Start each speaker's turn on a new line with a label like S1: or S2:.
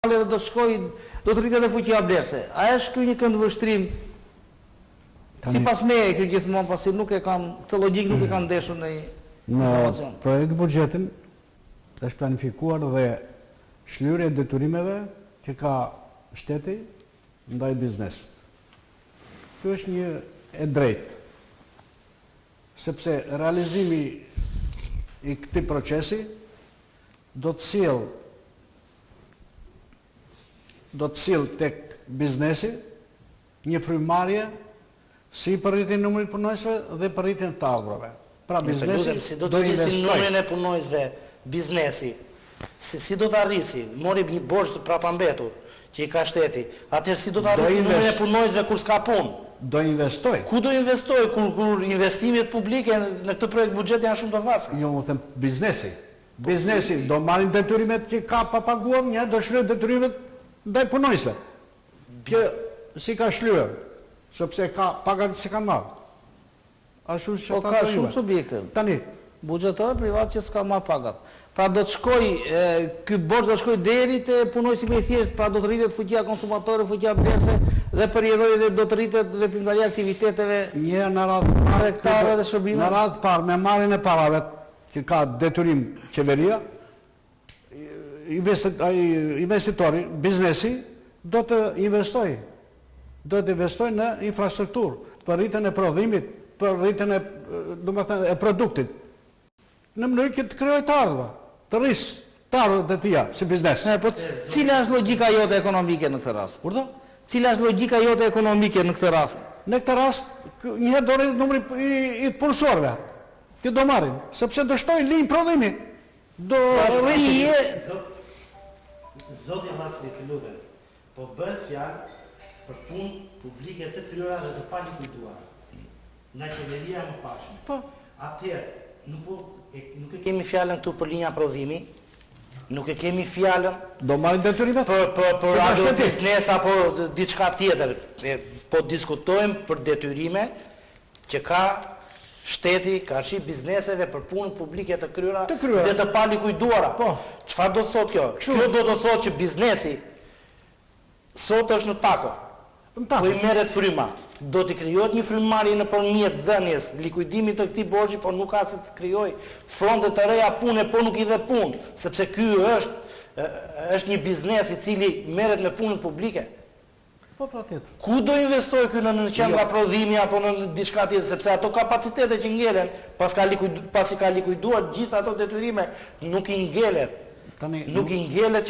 S1: dhe do të shkoj, do të rritet e fuqia blerëse. A është ky një këndvështrim? Sipas meje ky gjithmonë, pasi nuk e kam këtë logjik, nuk e kam ndeshur në informacion.
S2: Në projekt buxhetin është planifikuar dhe shlyerja e detyrimeve që ka shteti ndaj biznesit. Ky është një e drejtë, sepse realizimi i këtij procesi do të sjell tek biznesi një frymarrje si për rritjen e numrit punonjësve dhe për rritjen të ardhurave. Pra biznesi
S3: do të rrisë numrin e punonjësve, biznesi, si do të arrisi, mori një borxh të prapambetur që i ka shteti, atëherë si do të arrisi numrin e punonjësve kur s'ka punë?
S2: Do investoj.
S3: Ku do investoj kur investimet publike në këtë projekt buxhet janë shumë të vafra?
S2: Jo, më them biznesi. Biznesi do marrin detyrimet që ka pa paguar, një do shlyej detyrimet ndaj punonjësve. Që si ka shlyer, sepse ka pagat se kanë marrë. Ashtu që
S1: Po ka shumë subjekte.
S2: Tani,
S1: buxhetor privat që s'ka marrë pagat. Pra do të shkoj, ky borxh do të shkoj deri te punonjësi më i thjeshtë, pra do të rritet fuqia konsumatorëve, fuqia blerëse dhe përjetoj dhe do të rritet veprimtaria e aktiviteteve
S2: një në radhë
S1: tregtare dhe shërbime.
S2: Në radhë parë me marrjen e parave që ka detyrim qeveria, investitori, biznesi do të investojë. Do të investojë në infrastrukturë për rritjen e prodhimit, për rritjen e produktit. Në mënyrë që të krijojë të ardhurë, të rrisë të ardhurët e tija si biznes.
S1: Po cila është logjika jote ekonomike në këtë rast?
S2: Kurdo?
S1: Cila është logjika jote ekonomike në këtë rast?
S2: Në këtë rast, njëherë do rritet numri i punësorëve. Që do marrin, sepse do shtojnë linjë prodhimi. Do rrisë.
S3: Zoti Masli Luben, po bëhet fjalë për punë publike të kryera dhe të palikuituara. Nga qeveria më pashme.
S2: Po.
S3: Atëherë, nuk e kemi fjalën këtu për linja prodhimi, nuk e kemi fjalën
S2: do marrin detyrimet
S3: për agrobiznes apo diçka tjetër. Po diskutojmë për detyrime që ka shteti, ka shi bizneseve për punën publike të kryera dhe të palikuituara.
S2: Po.
S3: Çfarë do të thotë kjo? Kjo do të thotë që biznesi sot është në tako. Po i merret fryma. Do të krijohet një frymarrje nëpërmjet dhënies, likuidimit të këtij borxhi, por nuk ka se të krijojë fronte të reja pune, po nuk i dhe punë, sepse ky është një biznes i cili merret me punën publike.
S2: Po patjetër.
S3: Ku do investoj ky në qendra prodhimi apo në diçka tjetër, sepse ato kapacitete që ngelen, pasi ka likuiduar gjithë ato detyrime, nuk i ngelet. Nuk i ngelet